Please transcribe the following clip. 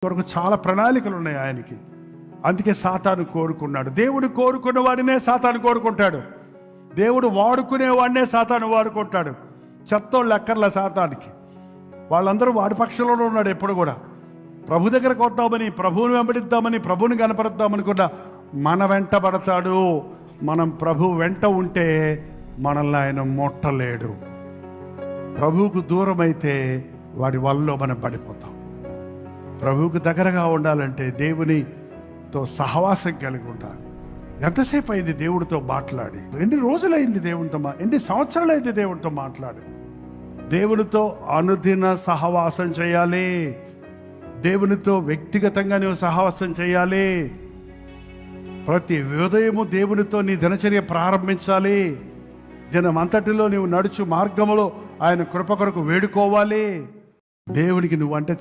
కొరకు చాలా ప్రణాళికలు ఉన్నాయి ఆయనకి. అందుకే సాతాను కోరుకున్నాడు. దేవుడు కోరుకున్న వాడినే సాతాను కోరుకుంటాడు. దేవుడు వాడుకునే వాడినే సాతాను వాడుకుంటాడు. చెత్తోళ్ళు లెక్కర్ల సాతానికి. వాళ్ళందరూ వాడి పక్షంలోనే ఉన్నాడు ఎప్పుడు కూడా. ప్రభు దగ్గరకు వద్దామని, ప్రభువుని వెంబడిద్దామని, ప్రభువుని కనపరుద్దామనుకున్నా మన వెంట పడతాడు. మనం ప్రభు వెంట ఉంటే మనల్ని ఆయన ముట్టలేడు. ప్రభువుకు దూరం అయితే వాడి వలలో మనం పడిపోతాం. ప్రభువుకు దగ్గరగా ఉండాలంటే దేవునితో సహవాసం కలిగి ఉండాలి. ఎంతసేపు అయింది దేవుడితో మాట్లాడి? ఎన్ని రోజులైంది దేవునితో ఎన్ని సంవత్సరాలైంది దేవుడితో మాట్లాడి? దేవునితో అనుదిన సహవాసం చేయాలి. దేవునితో వ్యక్తిగతంగా నువ్వు సహవాసం చేయాలి. ప్రతి ఉదయము దేవునితో నీ దినచర్య ప్రారంభించాలి. దినమంతటిలో నువ్వు నడుచు మార్గములో ఆయన కృప కొరకు వేడుకోవాలి. దేవునికి నువ్వంటే